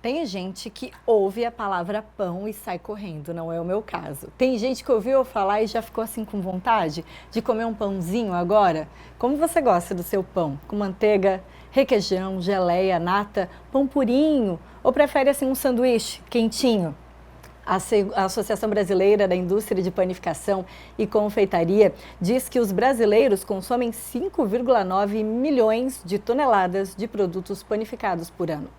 Tem gente que ouve a palavra pão e sai correndo, não é o meu caso. Tem gente que ouviu eu falar e já ficou assim com vontade de comer um pãozinho agora. Como você gosta do seu pão? Com manteiga, requeijão, geleia, nata, pão purinho? Ou prefere assim um sanduíche quentinho? A Associação Brasileira da Indústria de Panificação e Confeitaria diz que os brasileiros consomem 5,9 milhões de toneladas de produtos panificados por ano.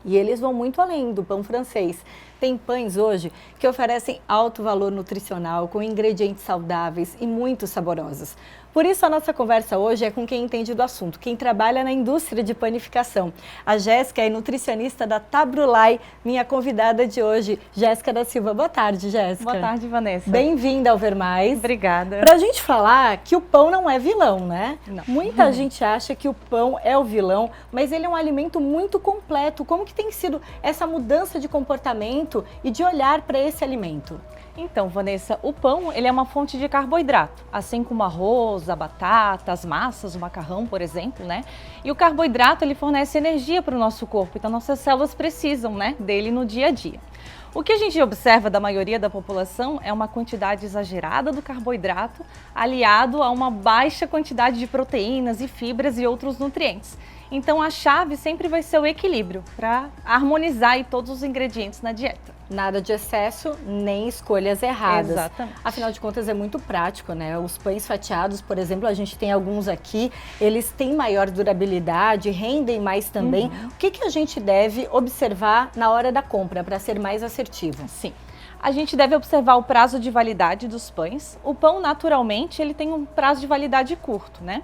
E eles vão muito além do pão francês. Tem pães hoje que oferecem alto valor nutricional, com ingredientes saudáveis e muito saborosos. Por isso, a nossa conversa hoje é com quem entende do assunto, quem trabalha na indústria de panificação. A Jéssica é nutricionista da Tabrulai, minha convidada de hoje, Jéssica da Silva. Boa tarde, Jéssica. Boa tarde, Vanessa. Bem-vinda ao Ver Mais. Obrigada. Pra gente falar que o pão não é vilão, né? Não. Muita gente acha que o pão é o vilão, mas ele é um alimento muito completo. Como que tem sido essa mudança de comportamento e de olhar para esse alimento? Então, Vanessa, o pão ele é uma fonte de carboidrato, assim como o arroz, a batata, as massas, o macarrão, por exemplo, né? E o carboidrato ele fornece energia para o nosso corpo, então nossas células precisam, né, dele no dia a dia. O que a gente observa da maioria da população é uma quantidade exagerada do carboidrato aliado a uma baixa quantidade de proteínas e fibras e outros nutrientes. Então a chave sempre vai ser o equilíbrio para harmonizar aí todos os ingredientes na dieta. Nada de excesso, nem escolhas erradas. Exatamente. Afinal de contas, é muito prático, né? Os pães fatiados, por exemplo, a gente tem alguns aqui, eles têm maior durabilidade, rendem mais também. O que a gente deve observar na hora da compra para ser mais assertivo? Sim. A gente deve observar o prazo de validade dos pães. O pão, naturalmente, ele tem um prazo de validade curto, né?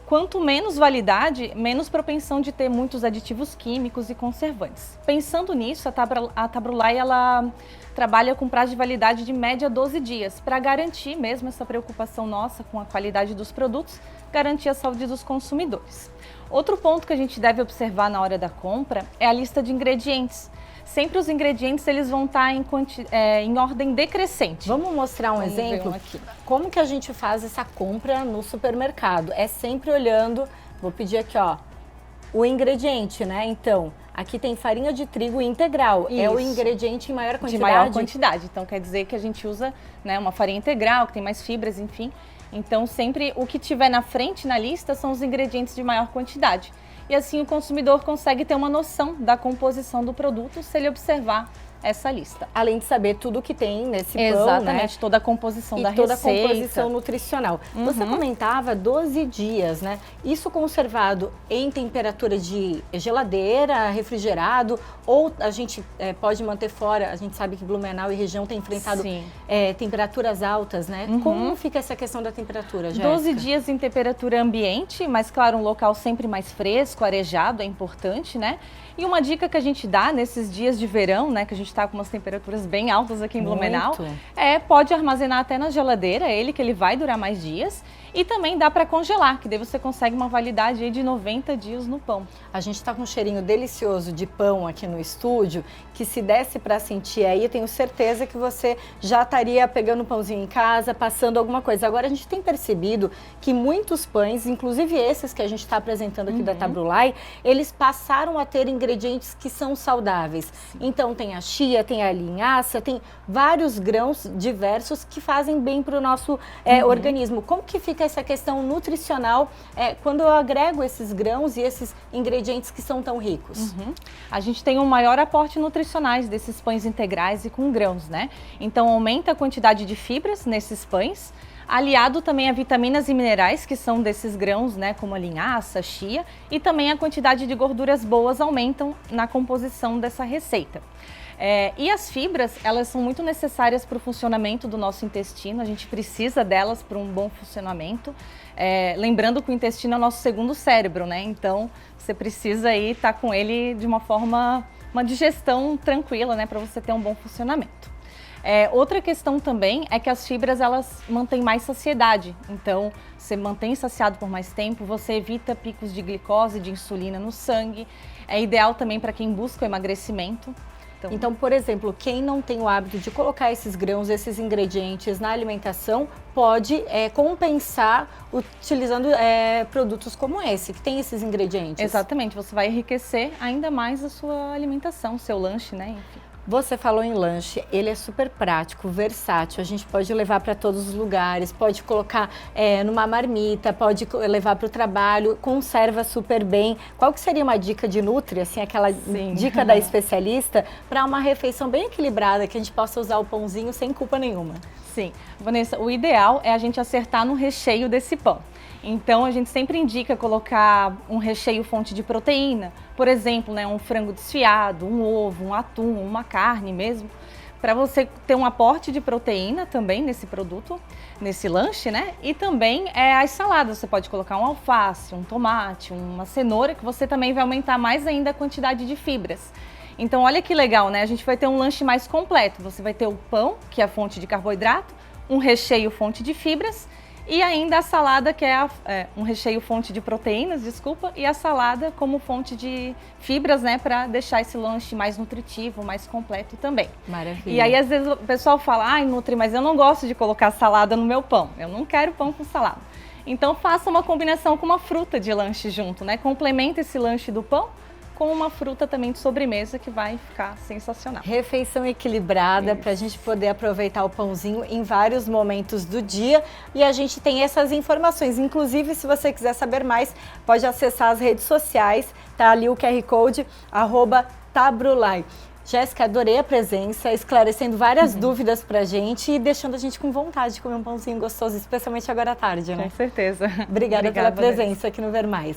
Quanto menos validade, menos propensão de ter muitos aditivos químicos e conservantes. Pensando nisso, a Tabrulai ela trabalha com prazo de validade de média 12 dias, para garantir mesmo essa preocupação nossa com a qualidade dos produtos, garantir a saúde dos consumidores. Outro ponto que a gente deve observar na hora da compra é a lista de ingredientes. Sempre os ingredientes eles vão estar em ordem decrescente. Vamos mostrar um exemplo? Aqui. Como que a gente faz essa compra no supermercado? É sempre olhando, vou pedir aqui, ó, o ingrediente, né? Então, aqui tem farinha de trigo integral. Isso. É o ingrediente em maior quantidade? De maior quantidade. Então, quer dizer que a gente usa, né, uma farinha integral, que tem mais fibras, enfim. Então, sempre o que tiver na frente na lista são os ingredientes de maior quantidade. E assim o consumidor consegue ter uma noção da composição do produto se ele observar essa lista. Além de saber tudo que tem nesse pão, Exatamente, né? toda a composição da toda receita. a composição nutricional. Você comentava 12 dias, né? Isso conservado em temperatura de geladeira, refrigerado, ou a gente pode manter fora, a gente sabe que Blumenau e região tem enfrentado temperaturas altas, né? Como fica essa questão da temperatura, Jéssica? 12 dias em temperatura ambiente, mas claro, um local sempre mais fresco, arejado, é importante, né? E uma dica que a gente dá nesses dias de verão, né, que a gente está com umas temperaturas bem altas aqui em Blumenau, pode armazenar até na geladeira, que ele vai durar mais dias. E também dá para congelar, que daí você consegue uma validade aí de 90 dias no pão. A gente está com um cheirinho delicioso de pão aqui no estúdio, que se desse para sentir aí, eu tenho certeza que você já estaria pegando um pãozinho em casa, passando alguma coisa. Agora, a gente tem percebido que muitos pães, inclusive esses que a gente está apresentando aqui da Tabrulai, eles passaram a ter ingredientes que são saudáveis. Então, tem a chia, tem a linhaça, tem vários grãos diversos que fazem bem para o nosso organismo. Como que fica essa questão nutricional quando eu agrego esses grãos e esses ingredientes que são tão ricos? A gente tem um maior aporte nutricionais desses pães integrais e com grãos, né? Então aumenta a quantidade de fibras nesses pães, aliado também a vitaminas e minerais que são desses grãos, né? Como a linhaça, a chia, e também a quantidade de gorduras boas aumentam na composição dessa receita. E as fibras, elas são muito necessárias para o funcionamento do nosso intestino, a gente precisa delas para um bom funcionamento. Lembrando que o intestino é o nosso segundo cérebro, né? Então, você precisa aí estar com ele de uma digestão tranquila, né? Para você ter um bom funcionamento. Outra questão também é que as fibras, elas mantêm mais saciedade. Então, você mantém saciado por mais tempo, você evita picos de glicose, de insulina no sangue. É ideal também para quem busca o emagrecimento. Então, por exemplo, quem não tem o hábito de colocar esses grãos, esses ingredientes na alimentação, pode compensar utilizando produtos como esse, que tem esses ingredientes. Exatamente, você vai enriquecer ainda mais a sua alimentação, o seu lanche, né? Enfim. Você falou em lanche, ele é super prático, versátil, a gente pode levar para todos os lugares, pode colocar numa marmita, pode levar para o trabalho, conserva super bem. Qual que seria uma dica de nutri, assim, aquela dica da especialista, para uma refeição bem equilibrada, que a gente possa usar o pãozinho sem culpa nenhuma? Sim, Vanessa, o ideal é a gente acertar no recheio desse pão. Então, a gente sempre indica colocar um recheio fonte de proteína, por exemplo, né, um frango desfiado, um ovo, um atum, uma carne mesmo, para você ter um aporte de proteína também nesse produto, nesse lanche, né? E também as saladas, você pode colocar um alface, um tomate, uma cenoura, que você também vai aumentar mais ainda a quantidade de fibras. Então, olha que legal, né? A gente vai ter um lanche mais completo. Você vai ter o pão, que é a fonte de carboidrato, um recheio fonte de fibras, e ainda a salada, que é um recheio fonte de proteínas, desculpa, e a salada como fonte de fibras, né, para deixar esse lanche mais nutritivo, mais completo também. Maravilha. E aí, às vezes, o pessoal fala, ai, Nutri, mas eu não gosto de colocar salada no meu pão, eu não quero pão com salada. Então, faça uma combinação com uma fruta de lanche junto, né, complementa esse lanche do pão com uma fruta também de sobremesa, que vai ficar sensacional. Refeição equilibrada para a gente poder aproveitar o pãozinho em vários momentos do dia, e a gente tem essas informações. Inclusive, se você quiser saber mais, pode acessar as redes sociais, tá ali o QR Code, @Tabrulai. Jéssica, adorei a presença, esclarecendo várias dúvidas pra gente e deixando a gente com vontade de comer um pãozinho gostoso, especialmente agora à tarde, né? Com certeza. Obrigada pela presença aqui no Ver Mais.